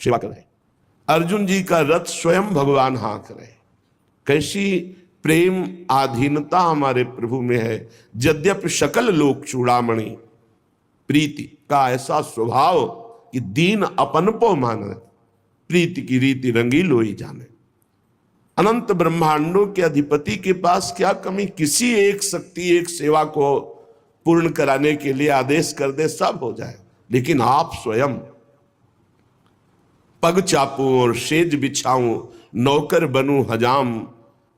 सेवा कर रहे। अर्जुन जी का रथ स्वयं भगवान हाँक रहे। कैसी प्रेम आधीनता हमारे प्रभु में है। यद्यपि सकल लोक चूड़ामणि, प्रीति का ऐसा स्वभाव कि दीन अपन को माने, प्रीति की रीति रंगी लोई जाने। अनंत ब्रह्मांडों के अधिपति के पास क्या कमी। किसी एक शक्ति एक सेवा को पूर्ण कराने के लिए आदेश कर दे, सब हो जाए। लेकिन आप स्वयं पग चापूं और सेज बिछाऊं, नौकर बनूं हजाम,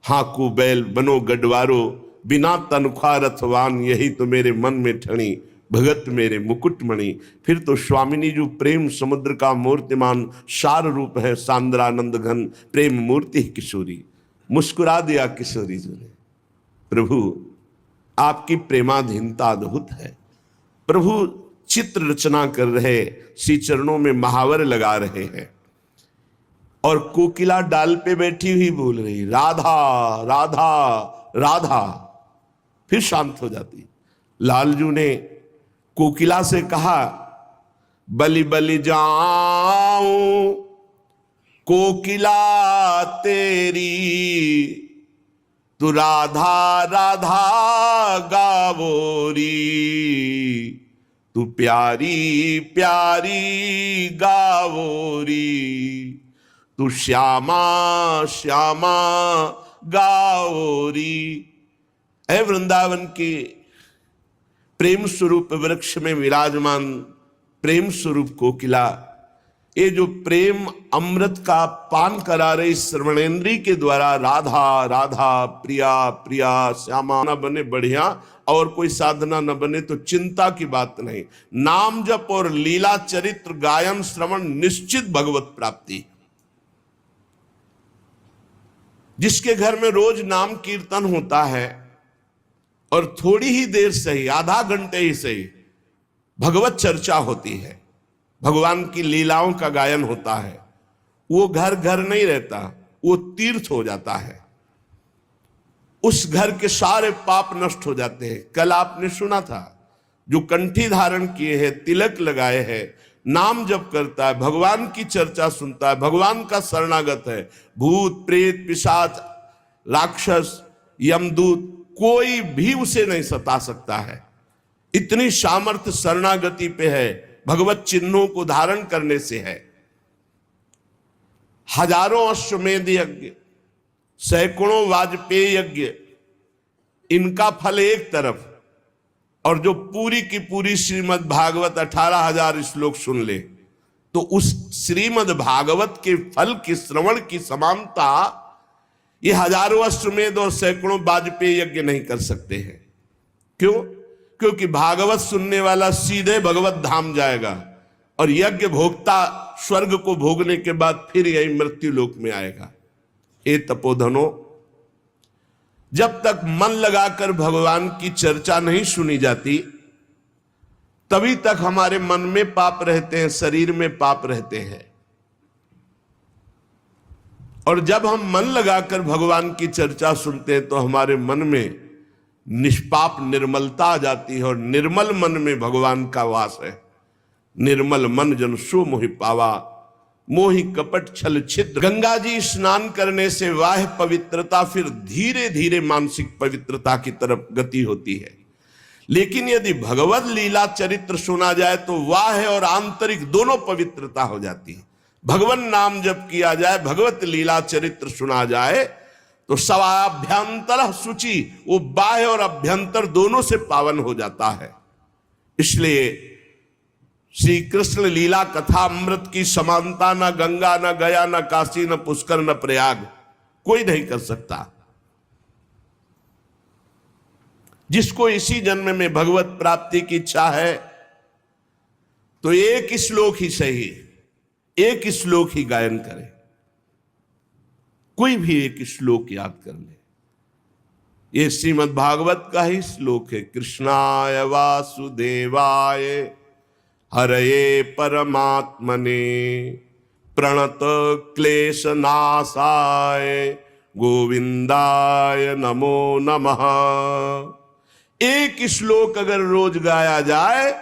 हाकू बैल बनो गडवारो, बिना तनख्वाह रथवान, यही तो मेरे मन में ठणी, भगत मेरे मुकुटमणि। फिर तो स्वामिनी जो प्रेम समुद्र का मूर्तिमान सार रूप है, सांद्रानंद घन प्रेम मूर्ति किशोरी। मुस्कुरा दिया किशोरी जी ने। प्रभु आपकी प्रेमाधीनता अद्भुत है। प्रभु चित्र रचना कर रहे, श्री चरणों में महावर लगा रहे हैं, और कोकिला डाल पे बैठी हुई बोल रही राधा राधा राधा, फिर शांत हो जाती। लालजू ने कोकिला से कहा, बलि बलि जाऊं कोकिला तेरी, तू राधा राधा गावोरी, तू प्यारी प्यारी गावोरी, तू श्यामा श्यामा गावोरी। ऐ वृंदावन के प्रेम स्वरूप वृक्ष में विराजमान प्रेम स्वरूप कोकिला, ये जो प्रेम अमृत का पान करा रही श्रवणेन्द्री के द्वारा, राधा राधा प्रिया प्रिया श्यामा न बने बढ़िया और कोई साधना न बने तो चिंता की बात नहीं। नाम जप और लीला चरित्र गायन श्रवण निश्चित भगवत प्राप्ति। जिसके घर में रोज नाम कीर्तन होता है और थोड़ी ही देर सही, आधा घंटे ही सही, भगवत चर्चा होती है, भगवान की लीलाओं का गायन होता है, वो घर घर नहीं रहता, वो तीर्थ हो जाता है। उस घर के सारे पाप नष्ट हो जाते हैं। कल आपने सुना था, जो कंठी धारण किए हैं, तिलक लगाए हैं, नाम जप करता है, भगवान की चर्चा सुनता है, भगवान का शरणागत है, भूत प्रेत पिशाच राक्षस यमदूत कोई भी उसे नहीं सता सकता है। इतनी सामर्थ्य शरणागति पे है, भगवत चिन्हों को धारण करने से है। हजारों अश्वमेध यज्ञ, सैकड़ों वाजपेयी यज्ञ, इनका फल एक तरफ, और जो पूरी की पूरी श्रीमद् भागवत 18,000 श्लोक सुन ले, तो उस श्रीमद् भागवत के फल की श्रवण की समानता ये हजारों अश्वमेध और सैकड़ों वाजपेयी यज्ञ नहीं कर सकते हैं। क्यों? क्योंकि भागवत सुनने वाला सीधे भगवत धाम जाएगा, और यज्ञ भोक्ता स्वर्ग को भोगने के बाद फिर यही मृत्यु लोक में आएगा। ए तपोधनो, जब तक मन लगाकर भगवान की चर्चा नहीं सुनी जाती, तभी तक हमारे मन में पाप रहते हैं, शरीर में पाप रहते हैं। और जब हम मन लगाकर भगवान की चर्चा सुनते हैं तो हमारे मन में निष्पाप निर्मलता आ जाती है, और निर्मल मन में भगवान का वास है। निर्मल मन जन सो मोहि पावा, मोहि कपट छल छिद्र। गंगा जी स्नान करने से वाह पवित्रता, फिर धीरे धीरे मानसिक पवित्रता की तरफ गति होती है। लेकिन यदि भगवत लीला चरित्र सुना जाए तो वाह और आंतरिक दोनों पवित्रता हो जाती है। भगवान नाम जप किया जाए, भगवत लीला चरित्र सुना जाए तो सवाभ्यंतर शुचि, वो बाह्य और अभ्यंतर दोनों से पावन हो जाता है। इसलिए श्री कृष्ण लीला कथा अमृत की समानता न गंगा, न गया, न काशी, न पुष्कर, न प्रयाग कोई नहीं कर सकता। जिसको इसी जन्म में भगवत प्राप्ति की इच्छा है तो एक श्लोक ही सही, एक श्लोक ही गायन करे, कोई भी एक श्लोक याद कर ले। ये श्रीमद् भागवत का ही श्लोक है। कृष्णाय वासुदेवाय हरये परमात्मने प्रणत क्लेश नाशाय गोविंदाय नमो नमः। एक श्लोक अगर रोज गाया जाए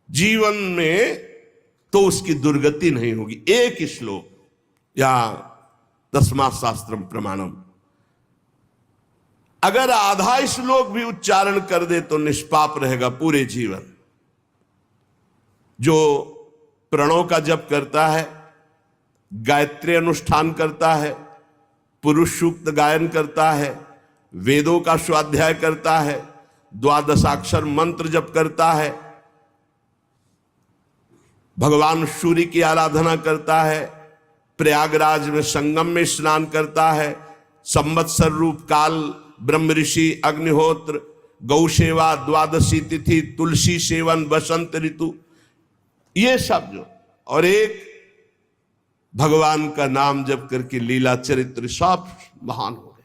जीवन में तो उसकी दुर्गति नहीं होगी। एक ही श्लोक या 10वां शास्त्रम प्रमाणम, अगर आधा श्लोक भी उच्चारण कर दे तो निष्पाप रहेगा पूरे जीवन। जो प्रणव का जप करता है, गायत्री अनुष्ठान करता है, पुरुष सूक्त गायन करता है, वेदों का स्वाध्याय करता है, द्वादशाक्षर मंत्र जप करता है, भगवान सूर्य की आराधना करता है, प्रयागराज में संगम में स्नान करता है, संवत्सर रूप काल, ब्रह्म ऋषि, अग्निहोत्र, गौ सेवा, द्वादशी तिथि, तुलसी सेवन, बसंत ऋतु, ये सब जो, और एक भगवान का नाम जप करके लीला चरित्र सब महान हो गए।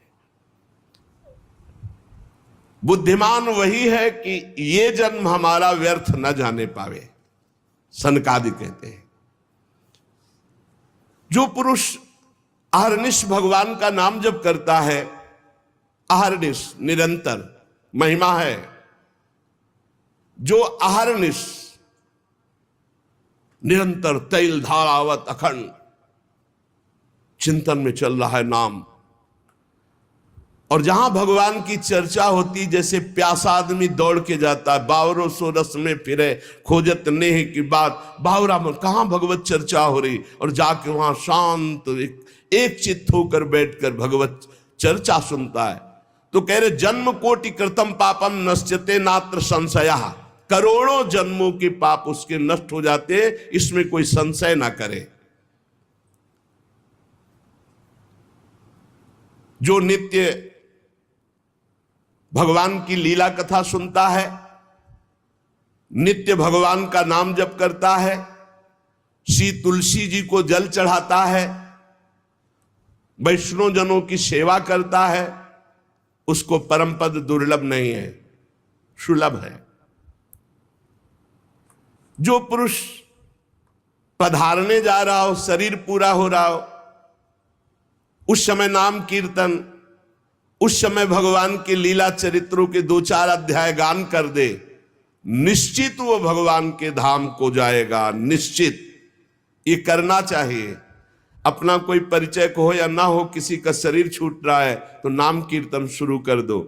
बुद्धिमान वही है कि ये जन्म हमारा व्यर्थ न जाने पावे, सनकादि कहते हैं। जो पुरुष अहर्निश भगवान का नाम जप करता है, अहर्निश निरंतर महिमा है। जो अहर्निश निरंतर तैल धारावत अखंड चिंतन में चल रहा है नाम, और जहां भगवान की चर्चा होती, जैसे प्यासा आदमी दौड़ के जाता है, बावरों सो रस में फिरे खोजत नेह की बात, बावरा में कहां भगवत चर्चा हो रही, और जाके वहां शांत एक चित्त होकर बैठकर भगवत चर्चा सुनता है। तो कह रहे जन्म कोटि कृतम पापम नश्यते नात्र संशया, करोड़ों जन्मों के पाप उसके नष्ट हो जाते, इसमें कोई संशय ना करे। जो नित्य भगवान की लीला कथा सुनता है, नित्य भगवान का नाम जप करता है, श्री तुलसी जी को जल चढ़ाता है, वैष्णव जनों की सेवा करता है, उसको परम पद दुर्लभ नहीं है, सुलभ है। जो पुरुष पधारने जा रहा हो, शरीर पूरा हो रहा हो, उस समय नाम कीर्तन, उस समय भगवान के लीला चरित्रों के 2-4 अध्याय गान कर दे, निश्चित वो भगवान के धाम को जाएगा, निश्चित। ये करना चाहिए। अपना कोई परिचय को हो या ना हो, किसी का शरीर छूट रहा है तो नाम कीर्तन शुरू कर दो।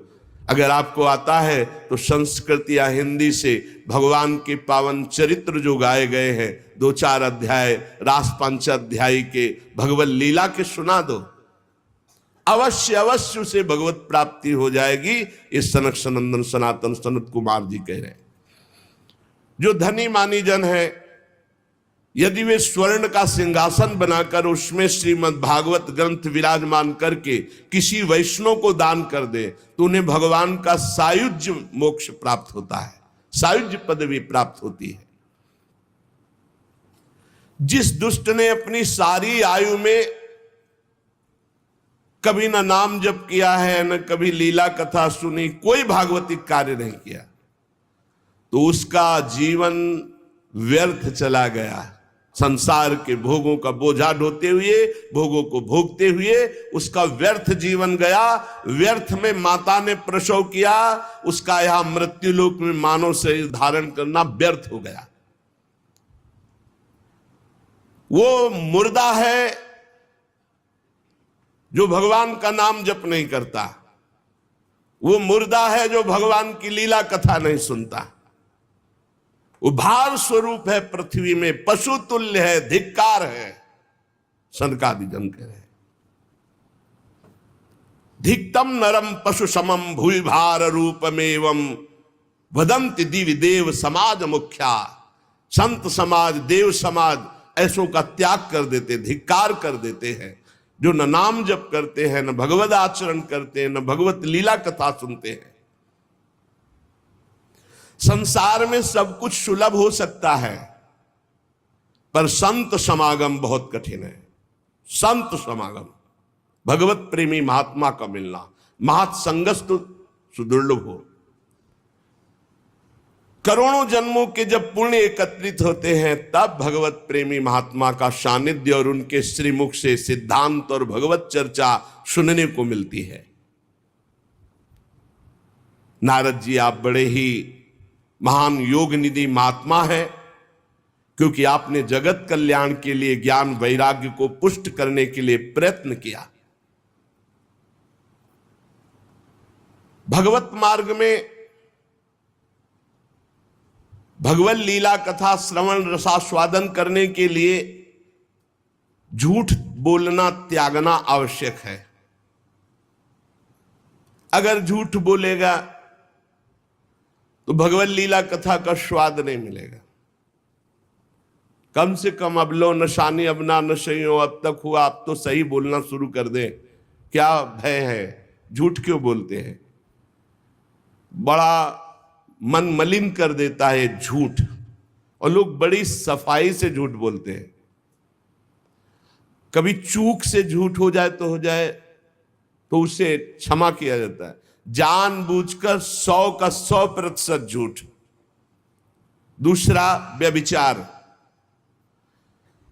अगर आपको आता है तो संस्कृत या हिंदी से भगवान के पावन चरित्र जो गाए गए हैं, 2-4 अध्याय रास पंचाध्यायी के भगवत लीला के सुना दो, अवश्य अवश्य उसे भगवत प्राप्ति हो जाएगी। इस सनक सनंदन सनातन सनत कुमार जी कह रहे हैं। जो धनी मानी जन है, यदि वे स्वर्ण का सिंहासन बनाकर उसमें श्रीमद् भागवत ग्रंथ विराजमान करके किसी वैष्णव को दान कर दे, तो उन्हें भगवान का सायुज्य मोक्ष प्राप्त होता है, सायुज्य पदवी प्राप्त होती है। जिस दुष्ट ने अपनी सारी आयु में कभी ना नाम जप किया है, न कभी लीला कथा सुनी, कोई भागवतिक कार्य नहीं किया, तो उसका जीवन व्यर्थ चला गया। संसार के भोगों का बोझा ढोते हुए, भोगों को भोगते हुए उसका व्यर्थ जीवन गया। व्यर्थ में माता ने प्रसव किया, उसका यहां मृत्युलोक में मानव शरीर धारण करना व्यर्थ हो गया। वो मुर्दा है जो भगवान का नाम जप नहीं करता, वो मुर्दा है जो भगवान की लीला कथा नहीं सुनता। वो भार स्वरूप है, पृथ्वी में पशु तुल्य है, धिक्कार है। सनकादि जन कह रहे, धिक्तम नरम पशु समम भूय भार रूपमेवं वदंति दिव्य देव समाज मुख्या। संत समाज, देव समाज ऐसों का त्याग कर देते, धिक्कार कर देते हैं, जो न नाम जप करते हैं, न भगवत आचरण करते हैं, न भगवत लीला कथा सुनते हैं। संसार में सब कुछ सुलभ हो सकता है, पर संत समागम बहुत कठिन है। संत समागम, भगवत प्रेमी महात्मा का मिलना, महत् संगस्तु सुदुर्लभ हो। करोड़ों जन्मों के जब पुण्य एकत्रित होते हैं, तब भगवत प्रेमी महात्मा का सानिध्य और उनके श्रीमुख से सिद्धांत और भगवत चर्चा सुनने को मिलती है। नारद जी, आप बड़े ही महान योग निधि महात्मा है। क्योंकि आपने जगत कल्याण के लिए ज्ञान वैराग्य को पुष्ट करने के लिए प्रयत्न किया। भगवत मार्ग में भगवत लीला कथा श्रवण रसास्वादन करने के लिए झूठ बोलना त्यागना आवश्यक है। अगर झूठ बोलेगा तो भगवत लीला कथा का स्वाद नहीं मिलेगा। कम से कम अब लो नशानी अब ना नशे हो, अब तक हुआ, अब तो सही बोलना शुरू कर दें। क्या भय है? झूठ क्यों बोलते हैं? बड़ा मन मलिन कर देता है झूठ, और लोग बड़ी सफाई से झूठ बोलते हैं। कभी चूक से झूठ हो जाए तो उसे क्षमा किया जाता है। जानबूझकर 100 का 100% झूठ। दूसरा, व्यभिचार।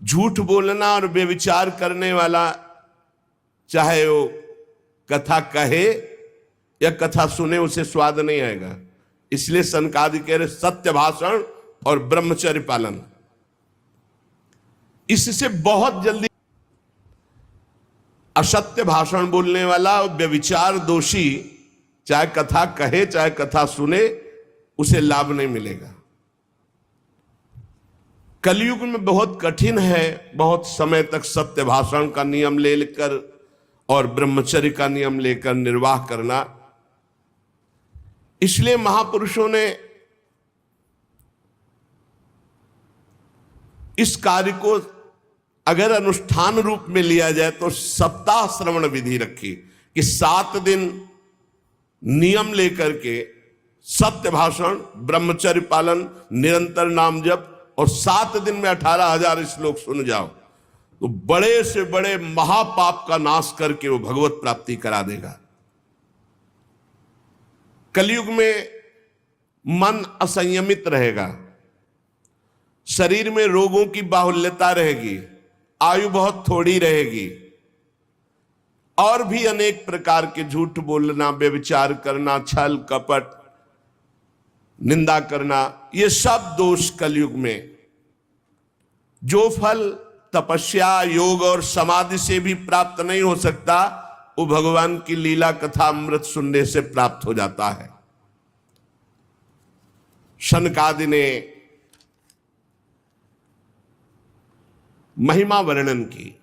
झूठ बोलना और व्यभिचार करने वाला, चाहे वो कथा कहे या कथा सुने, उसे स्वाद नहीं आएगा। इसलिए सनकादि कह रहे सत्य भाषण और ब्रह्मचर्य पालन। इससे बहुत जल्दी असत्य भाषण बोलने वाला और व्यभिचार दोषी, चाहे कथा कहे चाहे कथा सुने, उसे लाभ नहीं मिलेगा। कलयुग में बहुत कठिन है बहुत समय तक सत्य भाषण का नियम लेकर और ब्रह्मचर्य का नियम लेकर निर्वाह करना। इसलिए महापुरुषों ने इस कार्य को अगर अनुष्ठान रूप में लिया जाए तो सप्ताह श्रवण विधि रखी कि 7 दिन नियम लेकर के सत्य भाषण, ब्रह्मचर्य पालन, निरंतर नाम जप, और 7 दिन में 18,000 श्लोक सुन जाओ तो बड़े से बड़े महापाप का नाश करके वो भगवत प्राप्ति करा देगा। कलयुग में मन असंयमित रहेगा, शरीर में रोगों की बाहुल्यता रहेगी, आयु बहुत थोड़ी रहेगी, और भी अनेक प्रकार के झूठ बोलना, व्यभिचार करना, छल कपट, निंदा करना, ये सब दोष कलयुग में। जो फल तपस्या, योग और समाधि से भी प्राप्त नहीं हो सकता, वो भगवान की लीला कथा अमृत सुनने से प्राप्त हो जाता है। शनकादि ने महिमा वर्णन की।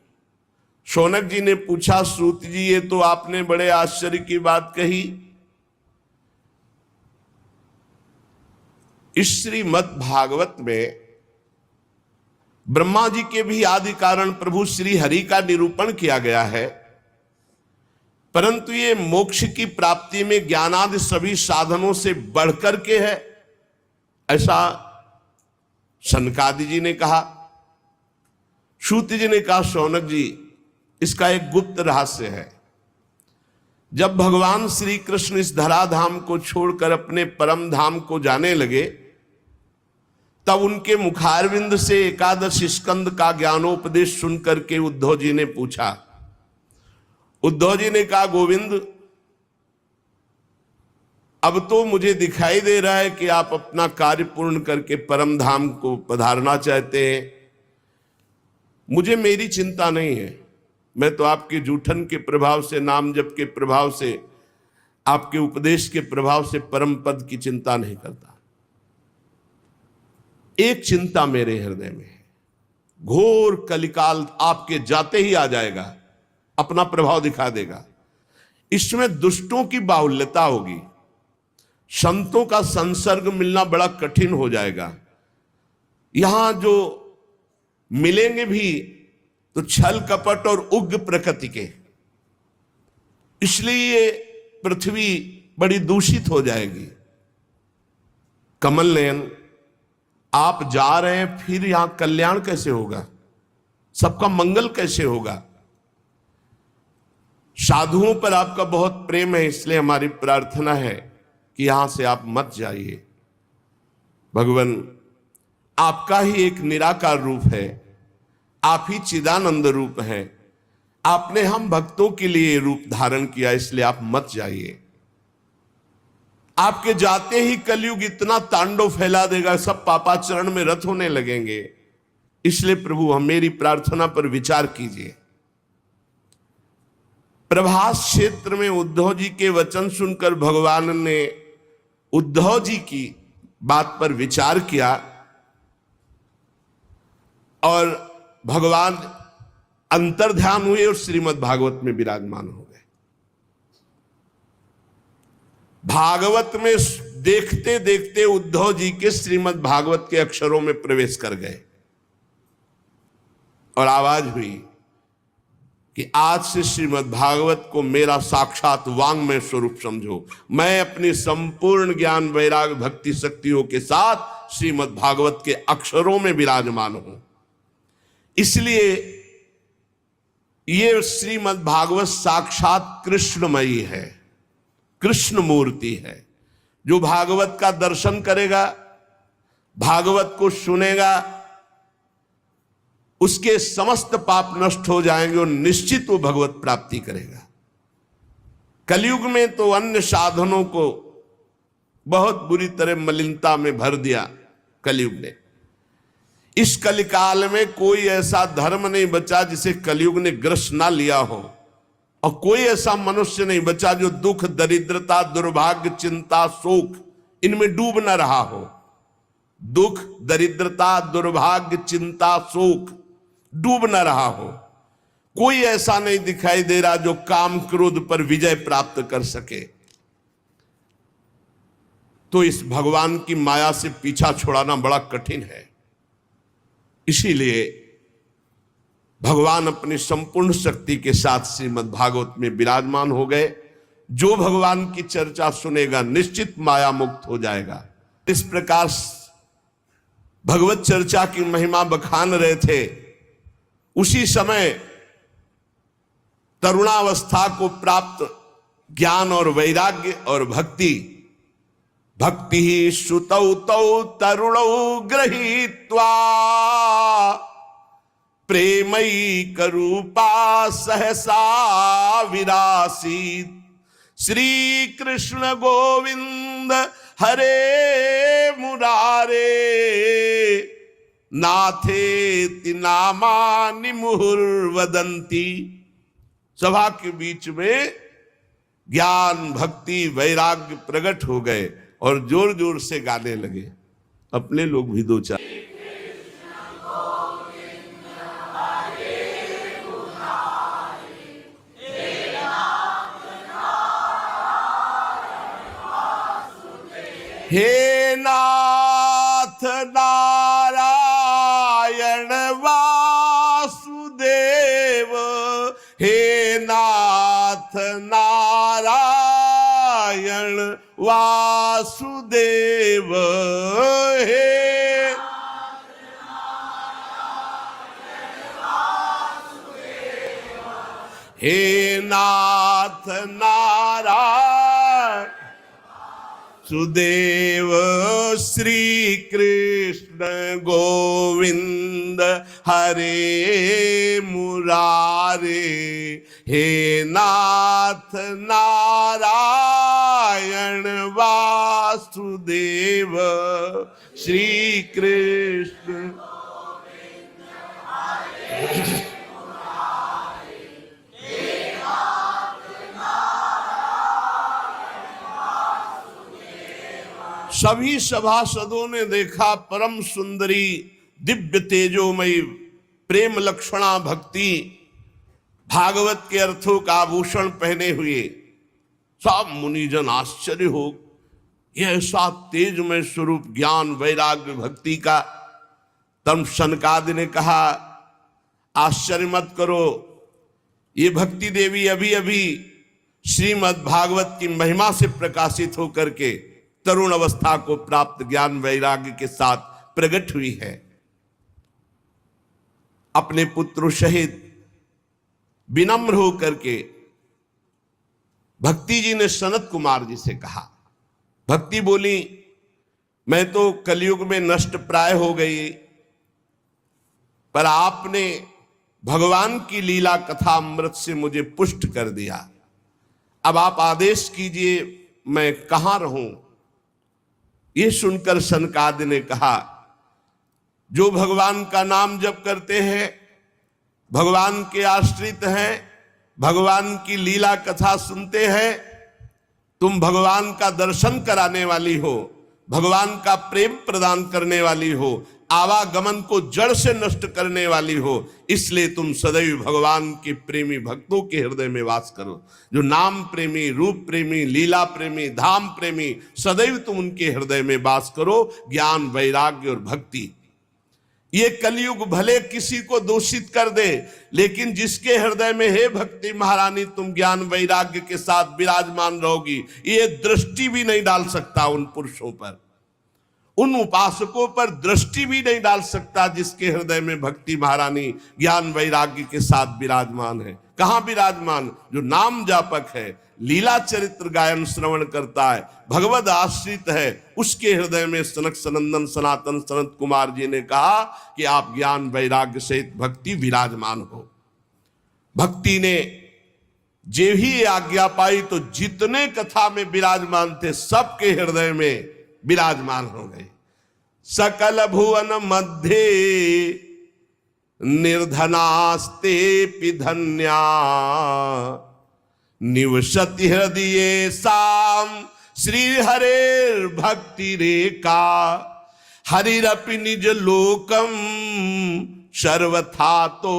शौनक जी ने पूछा, सूत जी ये तो आपने बड़े आश्चर्य की बात कही, इस श्रीमद् भागवत में ब्रह्मा जी के भी आदि कारण प्रभु श्री हरि का निरूपण किया गया है, परंतु ये मोक्ष की प्राप्ति में ज्ञानादि सभी साधनों से बढ़कर के है, ऐसा सनकादि जी ने कहा। सूत जी ने कहा, शौनक जी इसका एक गुप्त रहस्य है। जब भगवान श्री कृष्ण इस धराधाम को छोड़कर अपने परम धाम को जाने लगे, तब उनके मुखारविंद से एकादश स्कंद का ज्ञानोपदेश सुनकर के उद्धव जी ने पूछा। उद्धव जी ने कहा, गोविंद अब तो मुझे दिखाई दे रहा है कि आप अपना कार्य पूर्ण करके परम धाम को पधारना चाहते हैं। मुझे मेरी चिंता नहीं है, मैं तो आपके जूठन के प्रभाव से, नाम जप के प्रभाव से, आपके उपदेश के प्रभाव से परम पद की चिंता नहीं करता। एक चिंता मेरे हृदय में है, घोर कलिकाल आपके जाते ही आ जाएगा, अपना प्रभाव दिखा देगा। इसमें दुष्टों की बाहुल्यता होगी, संतों का संसर्ग मिलना बड़ा कठिन हो जाएगा। यहां जो मिलेंगे भी तो छल कपट और उग्र प्रकृति के, इसलिए ये पृथ्वी बड़ी दूषित हो जाएगी। कमल नयन, आप जा रहे हैं, फिर यहां कल्याण कैसे होगा, सबका मंगल कैसे होगा? साधुओं पर आपका बहुत प्रेम है, इसलिए हमारी प्रार्थना है कि यहां से आप मत जाइए। भगवान आपका ही एक निराकार रूप है, आप ही चिदानंद रूप है, आपने हम भक्तों के लिए रूप धारण किया, इसलिए आप मत जाइए। आपके जाते ही कलयुग इतना तांडव फैला देगा, सब पापाचरण में रत होने लगेंगे, इसलिए प्रभु हम मेरी प्रार्थना पर विचार कीजिए। प्रभास क्षेत्र में उद्धव जी के वचन सुनकर भगवान ने उद्धव जी की बात पर विचार किया और भगवान अंतर्ध्यान हुए और श्रीमद् भागवत में विराजमान हो गए। भागवत में देखते देखते उद्धव जी के श्रीमद् भागवत के अक्षरों में प्रवेश कर गए और आवाज हुई कि आज से श्रीमद् भागवत को मेरा साक्षात वांग्मय स्वरूप समझो। मैं अपनी संपूर्ण ज्ञान वैराग भक्ति शक्तियों के साथ श्रीमद् भागवत के अक्षरों में विराजमान हूं। इसलिए ये श्रीमद् भागवत साक्षात कृष्णमयी है, कृष्ण मूर्ति है। जो भागवत का दर्शन करेगा, भागवत को सुनेगा, उसके समस्त पाप नष्ट हो जाएंगे और निश्चित वो भगवत प्राप्ति करेगा। कलयुग में तो अन्य साधनों को बहुत बुरी तरह मलिनता में भर दिया कलयुग ने। इस कलिकाल में कोई ऐसा धर्म नहीं बचा जिसे कलयुग ने ग्रस ना लिया हो, और कोई ऐसा मनुष्य नहीं बचा जो दुख, दरिद्रता, दुर्भाग्य, चिंता, शोक इनमें डूब न रहा हो। दुख, दरिद्रता, दुर्भाग्य, चिंता, शोक डूब न रहा हो। कोई ऐसा नहीं दिखाई दे रहा जो काम क्रोध पर विजय प्राप्त कर सके। तो इस भगवान की माया से पीछा छुड़ाना बड़ा कठिन है। इसीलिए भगवान अपनी संपूर्ण शक्ति के साथ श्रीमद् भागवत में विराजमान हो गए। जो भगवान की चर्चा सुनेगा निश्चित माया मुक्त हो जाएगा। इस प्रकार भगवत चर्चा की महिमा बखान रहे थे। उसी समय तरुणावस्था को प्राप्त ज्ञान और वैराग्य और भक्ति ही श्रुतौ तौ तरुणौ गृहीत्वा प्रेमैक रूपा सहसा विरासीत। श्री कृष्ण गोविंद हरे मुरारे नाथेति नामानि मुहुर्वदन्ति। सभा के बीच में ज्ञान, भक्ति, वैराग्य प्रकट हो गए और जोर जोर से गाने लगे। अपने लोग भी दो चार हे नाथ नारायण वासुदेव, हे नाथ नारायण वासुदेव, हे नाथ नारायण सुदेव। श्री कृष्ण गोविंद हरे मुरारे, हे नाथ नारायण वासुदेव। श्री कृष्ण सभी सभासदों ने देखा परम सुंदरी दिव्य तेजोमयी प्रेम लक्षणा भक्ति भागवत के अर्थों का आभूषण पहने हुए। सब मुनिजन आश्चर्य हो, यह ऐसा तेजमय स्वरूप ज्ञान वैराग्य भक्ति का। तब सनकादि ने कहा, आश्चर्य मत करो, ये भक्ति देवी अभी अभी श्रीमद् भागवत की महिमा से प्रकाशित होकर के तरुण अवस्था को प्राप्त ज्ञान वैराग्य के साथ प्रकट हुई है। अपने पुत्र सहित विनम्र होकर के भक्ति जी ने सनत कुमार जी से कहा। भक्ति बोली, मैं तो कलयुग में नष्ट प्राय हो गई, पर आपने भगवान की लीला कथा अमृत से मुझे पुष्ट कर दिया। अब आप आदेश कीजिए मैं कहां रहूं। ये सुनकर सनकादि ने कहा, जो भगवान का नाम जप करते हैं, भगवान के आश्रित हैं, भगवान की लीला कथा सुनते हैं, तुम भगवान का दर्शन कराने वाली हो, भगवान का प्रेम प्रदान करने वाली हो, आवागमन को जड़ से नष्ट करने वाली हो, इसलिए तुम सदैव भगवान के प्रेमी भक्तों के हृदय में वास करो। जो नाम प्रेमी, रूप प्रेमी, लीला प्रेमी, धाम प्रेमी, सदैव तुम उनके हृदय में वास करो। ज्ञान, वैराग्य और भक्ति, ये कलयुग भले किसी को दूषित कर दे, लेकिन जिसके हृदय में हे भक्ति महारानी तुम ज्ञान वैराग्य के साथ विराजमान रहोगी, ये दृष्टि भी नहीं डाल सकता उन पुरुषों पर, उन उपासकों पर दृष्टि भी नहीं डाल सकता जिसके हृदय में भक्ति महारानी ज्ञान वैराग्य के साथ विराजमान है। कहां विराजमान? जो नाम जापक है, लीला चरित्र गायन श्रवण करता है, भगवद आश्रित है, उसके हृदय में सनक सनंदन सनातन सनत कुमार जी ने कहा कि आप ज्ञान वैराग्य सहित भक्ति विराजमान हो। भक्ति ने जे ही आज्ञा पाई तो जितने कथा में विराजमान थे सबके हृदय में विराजमान हो गए। सकल भुवन मध्य निर्धनास्ते पिधन्या निवसति हृदये साम श्री हरेर भक्ति रेखा हरिरपि निज लोकम सर्वथा तो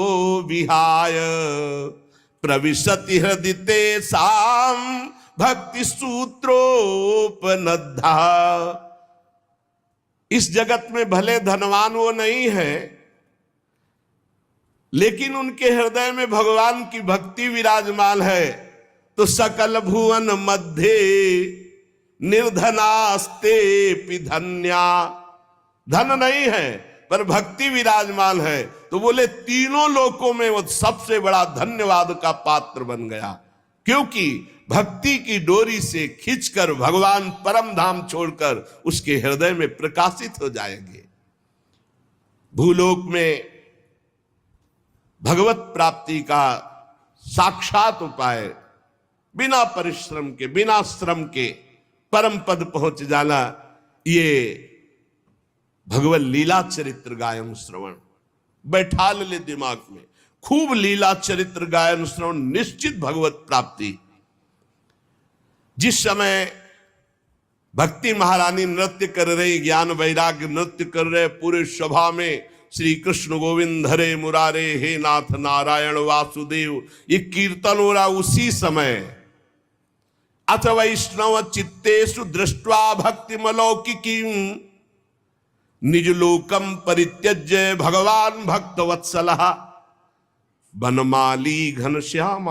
विहाय प्रविशति हृदय साम भक्ति सूत्रोपनद्धा। इस जगत में भले धनवान वो नहीं है, लेकिन उनके हृदय में भगवान की भक्ति विराजमान है। तो सकल भुवन मध्य निर्धनास्ते पिधन्या, धन नहीं है पर भक्ति विराजमान है, तो बोले तीनों लोकों में वो सबसे बड़ा धन्यवाद का पात्र बन गया, क्योंकि भक्ति की डोरी से खींचकर भगवान परम धाम छोड़कर उसके हृदय में प्रकाशित हो जाएंगे। भूलोक में भगवत प्राप्ति का साक्षात उपाय बिना परिश्रम के, बिना श्रम के परम पद पहुंच जाना, ये भगवत लीला चरित्र गायन श्रवण बैठा ले दिमाग में। खूब लीला चरित्र गायन श्रवण, निश्चित भगवत प्राप्ति। जिस समय भक्ति महारानी नृत्य कर रही, ज्ञान वैराग्य नृत्य कर रहे, पूरे सभा में श्री कृष्ण गोविंद हरे मुरारे हे नाथ नारायण वासुदेव, ये कीर्तन हो रहा। उसी समय अथ वैष्णव चित्तेषु दृष्ट्वा भक्ति मलौकिकी निज लोकम परित्यज्य भगवान भक्त वत्सलः बनमाली घनश्याम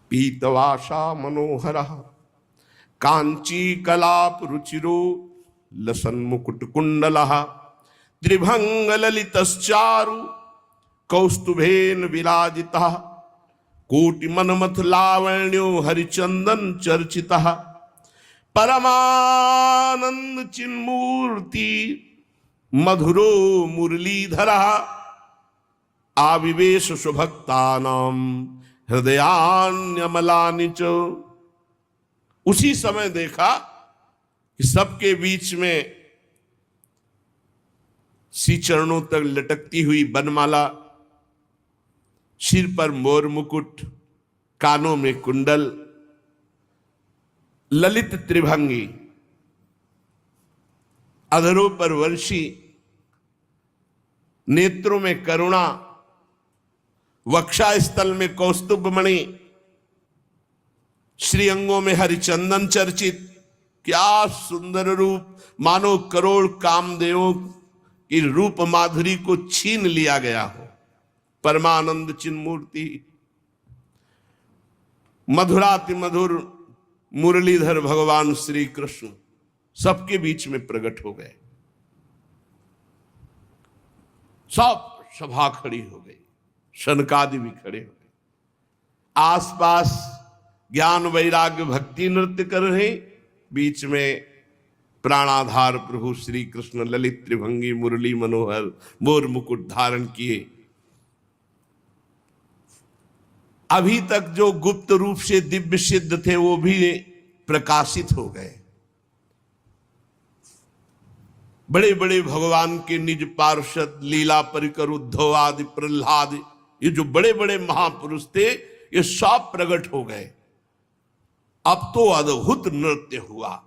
पीतवासा मनोहर कांची कलाप रुचिरो लसन मुकुट कुंडल त्रिभंग ललितश्चारु कौस्तुभेन विराजिता कोटि मनमथ लावण्यो हरिचंदन चर्चिता परमानंद चिन्मूर्ति मधुरो मुरलीधर आविवेश सुभक्तानाम हृदयान्यमलानि च। उसी समय देखा कि सबके बीच में श्री चरणों तक लटकती हुई बनमाला, सिर पर मोर मुकुट, कानों में कुंडल, ललित त्रिभंगी, अधरों पर वर्षी, नेत्रों में करुणा, वक्षा स्थल में कौस्तुभ मणि, श्री अंगों में हरिचंदन चर्चित। क्या सुंदर रूप, मानो करोड़ कामदेवों की रूप माधुरी को छीन लिया गया हो। परमानंद चिन्मूर्ति, मधुराति मधुर मुरलीधर भगवान श्री कृष्ण सबके बीच में प्रकट हो गए। सब सभा खड़ी हो गई, शनकादि भी खड़े हो गए। आसपास ज्ञान वैराग्य भक्ति नृत्य कर रहे, बीच में प्राणाधार प्रभु श्री कृष्ण ललित त्रिभंगी मुरली मनोहर मोर मुकुट धारण किए। अभी तक जो गुप्त रूप से दिव्य सिद्ध थे वो भी प्रकाशित हो गए। बड़े बड़े भगवान के निज पार्षद लीला परिकर उद्धव आदि प्रहलाद, ये जो बड़े बड़े महापुरुष थे ये सब प्रकट हो गए। अब तो अद्भुत नृत्य हुआ।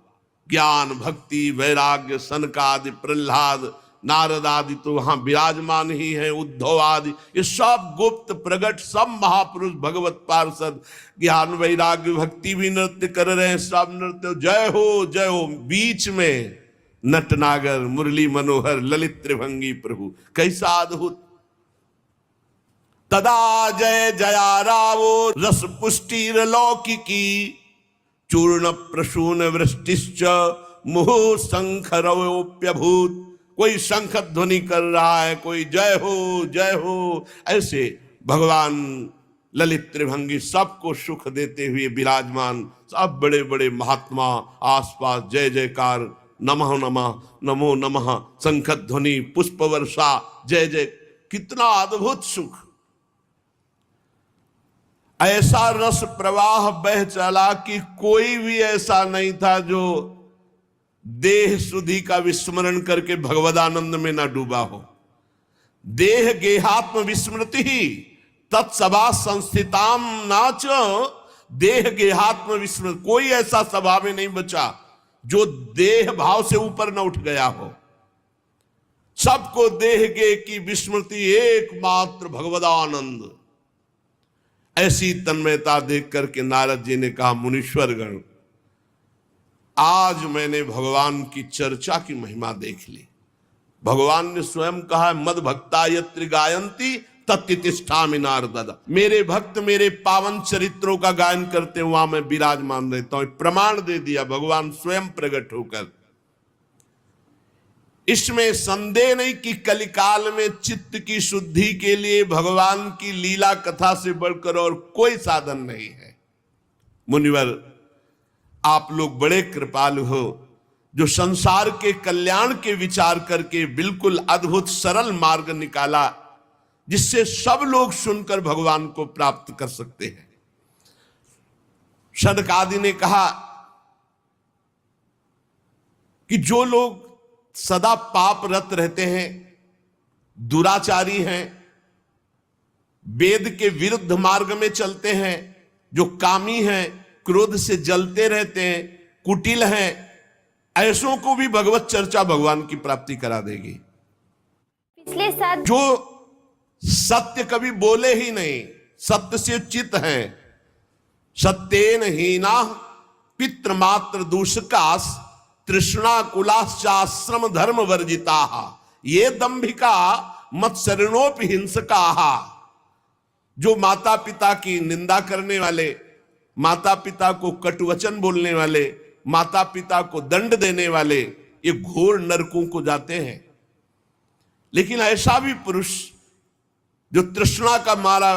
ज्ञान भक्ति वैराग्य सनकादि प्रहलाद नारद आदि तो वहां विराजमान ही है, उद्धव आदि, ये सब गुप्त प्रकट सब महापुरुष भगवत पार्षद ज्ञान वैराग्य भक्ति भी नृत्य कर रहे हैं, सब नृत्य जय हो जय हो। बीच में नटनागर मुरली मनोहर ललित त्रिभंगी प्रभु, कैसा अद्भुत। तदा जय जया रावो रस पुष्टिर लौकिकी चूर्ण प्रसून वृष्टिश्च मुहुः शंखरवोप्यभूत। कोई शंख ध्वनि कर रहा है, कोई जय हो, ऐसे भगवान ललित त्रिभंगी सबको सुख देते हुए विराजमान। सब बड़े बड़े महात्मा आसपास जय जयकार, नमः नमः नमो नमः, शंख ध्वनि पुष्प वर्षा जय जय। कितना अद्भुत सुख। ऐसा रस प्रवाह बह चला कि कोई भी ऐसा नहीं था जो देह शुद्धि का विस्मरण करके भगवदानंद में ना डूबा हो। देह गेहात्म विस्मृति ही तत्सभा संस्थिताम नाच, देह गेहात्म विस्मृति, कोई ऐसा सभा में नहीं बचा जो देह भाव से ऊपर न उठ गया हो। सबको देह गे की विस्मृति, एकमात्र भगवदानंद। ऐसी तन्मयता देख करके नारद जी ने कहा, मुनीश्वर गण आज मैंने भगवान की चर्चा की महिमा देख ली। भगवान ने स्वयं कहा, मद भक्ता यत्र गायन्ति तत्तिष्ठामि नारद। मेरे भक्त मेरे पावन चरित्रों का गायन करते वहां मैं विराजमान रहता हूं। प्रमाण दे दिया भगवान स्वयं प्रकट होकर। इसमें संदेह नहीं कि कलिकाल में चित्त की शुद्धि के लिए भगवान की लीला कथा से बढ़कर और कोई साधन नहीं है। मुनिवर आप लोग बड़े कृपालु हो, जो संसार के कल्याण के विचार करके बिल्कुल अद्भुत सरल मार्ग निकाला, जिससे सब लोग सुनकर भगवान को प्राप्त कर सकते हैं। सनक आदि ने कहा कि जो लोग सदा पापरत रहते हैं, दुराचारी हैं, वेद के विरुद्ध मार्ग में चलते हैं, जो कामी हैं, क्रोध से जलते रहते हैं, कुटिल हैं, ऐसों को भी भगवत चर्चा भगवान की प्राप्ति करा देगी। पिछले साल जो सत्य कभी बोले ही नहीं, सत्य से चित हैं, सत्येन हीना पितृमात्र दूषकास तृष्णा कुलाश्चाश्रम धर्म वर्जिता ये दंभिका मत्सरणोपि हिंसका। जो माता पिता की निंदा करने वाले, माता पिता को कटुवचन बोलने वाले, माता पिता को दंड देने वाले, ये घोर नरकों को जाते हैं। लेकिन ऐसा भी पुरुष जो तृष्णा का मारा,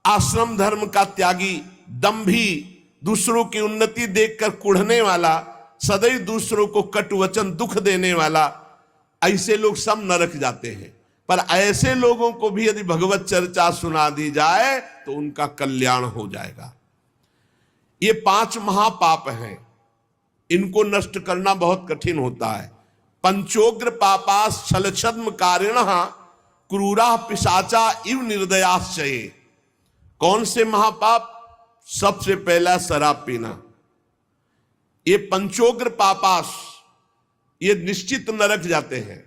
आश्रम धर्म का त्यागी, दंभी, दूसरों की उन्नति देखकर कुढ़ने वाला, सदैव दूसरों को कटुवचन दुख देने वाला, ऐसे लोग सब नरक जाते हैं। पर ऐसे लोगों को भी यदि भगवत चर्चा सुना दी जाए तो उनका कल्याण हो जाएगा। ये 5 महापाप हैं, इनको नष्ट करना बहुत कठिन होता है। पंचोग्र पापास छलछद्म कारिणः क्रूरा पिशाचा इव निर्दयाश्चये। कौन से महापाप? सबसे पहला शराब पीना। ये पंचोग्र पापास, ये निश्चित नरक जाते हैं।